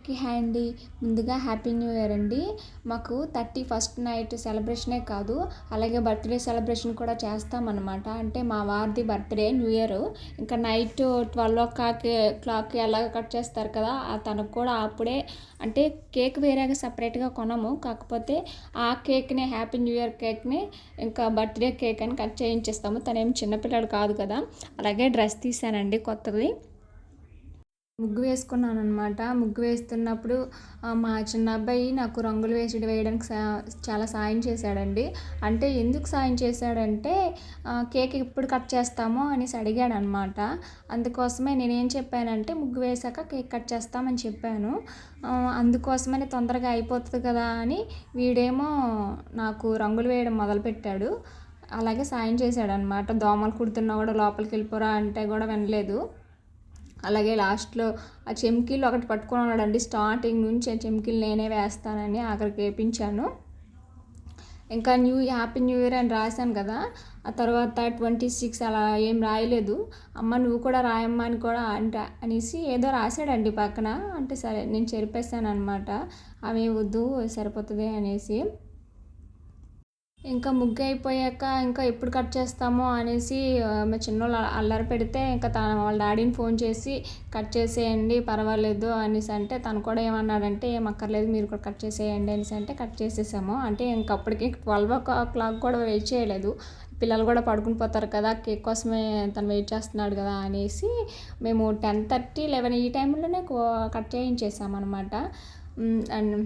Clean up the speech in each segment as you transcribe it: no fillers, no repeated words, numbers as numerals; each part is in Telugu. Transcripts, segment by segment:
హాయ్ అండి. ముందుగా హ్యాపీ న్యూ ఇయర్ అండి. మాకు 31st నైట్ సెలబ్రేషనే కాదు, అలాగే బర్త్డే సెలబ్రేషన్ కూడా చేస్తామన్నమాట. అంటే మా వారిది బర్త్డే న్యూ ఇయర్ ఇంకా నైట్ 12 o'clock ఎలాగ కట్ చేస్తారు కదా, తనకు కూడా అప్పుడే అంటే కేక్ వేరేగా సపరేట్గా కొనము. కాకపోతే ఆ కేక్ని, హ్యాపీ న్యూ ఇయర్ కేక్ని ఇంకా బర్త్డే కేక్ అని కట్ చేయించేస్తాము. తనేం చిన్నపిల్లడు కాదు కదా. అలాగే డ్రెస్ తీసానండి కొత్తది. ముగ్గు వేసుకున్నాను అనమాట. ముగ్గు వేస్తున్నప్పుడు మా చిన్న అబ్బాయి నాకు రంగులు వేయడానికి చాలా సాయం చేశాడండి. అంటే ఎందుకు సాయం చేశాడంటే కేక్ ఎప్పుడు కట్ చేస్తామో అనేసి అడిగాడు అనమాట. అందుకోసమే నేనేం చెప్పానంటే ముగ్గు వేసాక కేక్ కట్ చేస్తామని చెప్పాను. అందుకోసమని తొందరగా అయిపోతుంది కదా అని వీడేమో నాకు రంగులు వేయడం మొదలుపెట్టాడు. అలాగే సాయం చేశాడనమాట. దోమలు కుడుతున్నా కూడా లోపలికి వెళ్ళిపోరా అంటే కూడా వినలేదు. అలాగే లాస్ట్లో ఆ చెమ్కీలు ఒకటి పట్టుకొని ఉన్నాడండి. స్టార్టింగ్ నుంచి ఆ చెమ్కీలు నేనే వేస్తానని ఆఖరికి వేయించాను. ఇంకా హ్యాపీ న్యూ ఇయర్ అని రాశాను కదా, ఆ తర్వాత 26 అలా ఏం రాయలేదు. అమ్మ నువ్వు కూడా రాయమ్మా అని కూడా అనేసి ఏదో రాశాడండి పక్కన. అంటే సరే నేను చెరిపేశాను అనమాట. అవి వద్దు సరిపోతుంది అనేసి. ఇంకా ముగ్గు అయిపోయాక ఇంకా ఎప్పుడు కట్ చేస్తామో అనేసి మా చిన్నోళ్ళు అల్లరి పెడితే ఇంకా వాళ్ళ డాడీని ఫోన్ చేసి కట్ చేసేయండి పర్వాలేదు అనేసి అంటే తను కూడా ఏమన్నాడంటే ఏం అక్కర్లేదు మీరు కూడా కట్ చేసేయండి అనేసి అంటే కట్ చేసేసాము. అంటే ఇంకప్పటికి 12 o'clock కూడా వెయిట్ చేయలేదు. పిల్లలు కూడా పడుకుని పోతారు కదా, కేక్ కోసమే తను వెయిట్ చేస్తున్నాడు కదా అనేసి మేము 10:30, 11 ఈ టైంలోనే కట్ చేయించేసామన్నమాట. అండ్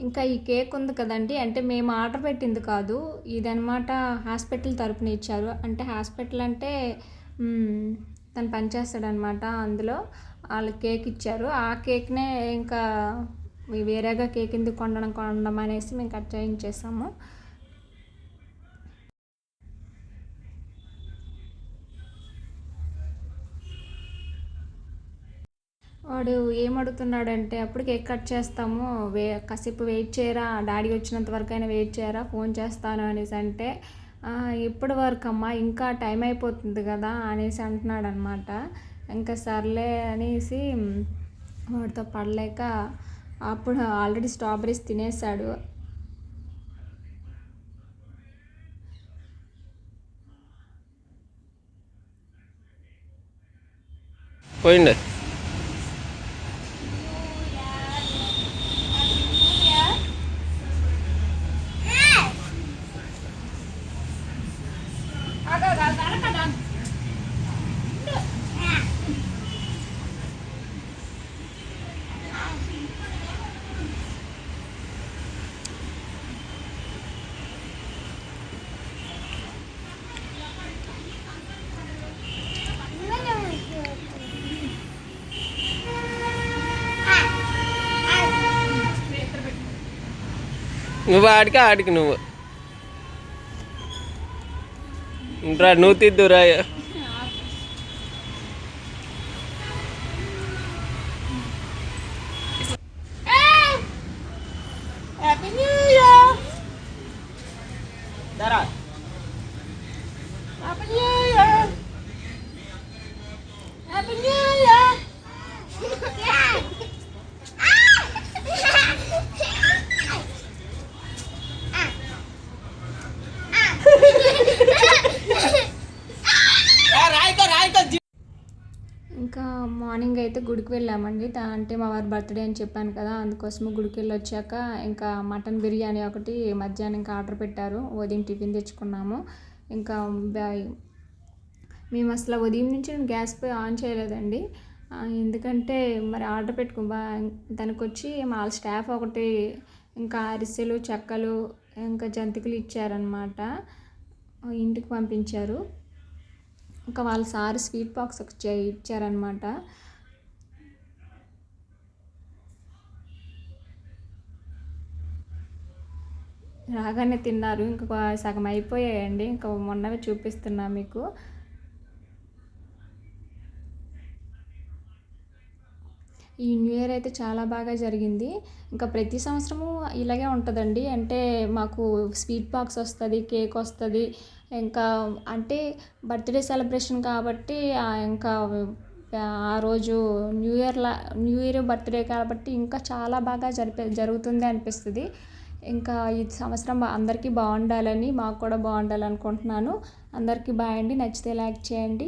ఇంకా ఈ కేక్ ఉంది కదండి, అంటే మేము ఆర్డర్ పెట్టింది కాదు ఇదనమాట. హాస్పిటల్ తరపున ఇచ్చారు. అంటే హాస్పిటల్ అంటే తను పనిచేస్తాడనమాట. అందులో వాళ్ళు కేక్ ఇచ్చారు. ఆ కేక్నే ఇంకా వేరేగా కేక్ ఎందుకు కొనడం అనేసి మేము కట్ చేయించేసాము. వాడు ఏమడుగుతున్నాడంటే అప్పుడు కేక్ కట్ చేస్తాము, కాసేపు వెయిట్ చేయరా, డాడీ వచ్చినంత వరకు అయినా వెయిట్ చేయరా, ఫోన్ చేస్తాను అనేసి అంటే ఇప్పటి వరకు అమ్మా ఇంకా టైం అయిపోతుంది కదా అనేసి అంటున్నాడు అనమాట. ఇంకా సర్లే అనేసి వాడితో పడలేక అప్పుడు ఆల్రెడీ స్ట్రాబెరీస్ తినేసాడు. పోయిండే నువ్వు ఆడికి నువ్వు రా, నువ్వు తిద్దు రా. ఇంకా మార్నింగ్ అయితే గుడికి వెళ్ళామండి. అంటే మా వారి బర్త్డే అని చెప్పాను కదా, అందుకోసము గుడికి వెళ్ళి వచ్చాక ఇంకా మటన్ బిర్యానీ ఒకటి మధ్యాహ్నం ఇంకా ఆర్డర్ పెట్టారు. ఉదయం టిఫిన్ తెచ్చుకున్నాము. ఇంకా మేము అసలు ఉదయం నుంచి నేను గ్యాస్ పోయి ఆన్ చేయలేదండి. ఎందుకంటే మరి ఆర్డర్ దానికి వచ్చి మా స్టాఫ్ ఒకటి ఇంకా అరిసెలు, చెక్కలు, ఇంకా జంతికలు ఇచ్చారనమాట. ఇంటికి పంపించారు. ఇంకా వాళ్ళ సార్ స్వీట్ బాక్స్ ఒకటి ఇచ్చారనమాట. రాగానే తిన్నారు. ఇంకా సగం అయిపోయాయండి. ఇంకా మొన్నవే చూపిస్తున్నా మీకు. ఈ న్యూ ఇయర్ అయితే చాలా బాగా జరిగింది. ఇంకా ప్రతి సంవత్సరము ఇలాగే ఉంటుందండి. అంటే మాకు స్వీట్ బాక్స్ వస్తుంది, కేక్ వస్తుంది. ఇంకా అంటే బర్త్డే సెలబ్రేషన్ కాబట్టి ఇంకా ఆ రోజు న్యూ ఇయర్ బర్త్డే కాబట్టి ఇంకా చాలా బాగా జరుగుతుంది అనిపిస్తుంది. ఇంకా ఈ సంవత్సరం అందరికీ బాగుండాలని, మాకు కూడా బాగుండాలనుకుంటున్నాను. అందరికీ బాయ్ అండి. నచ్చితే లైక్ చేయండి.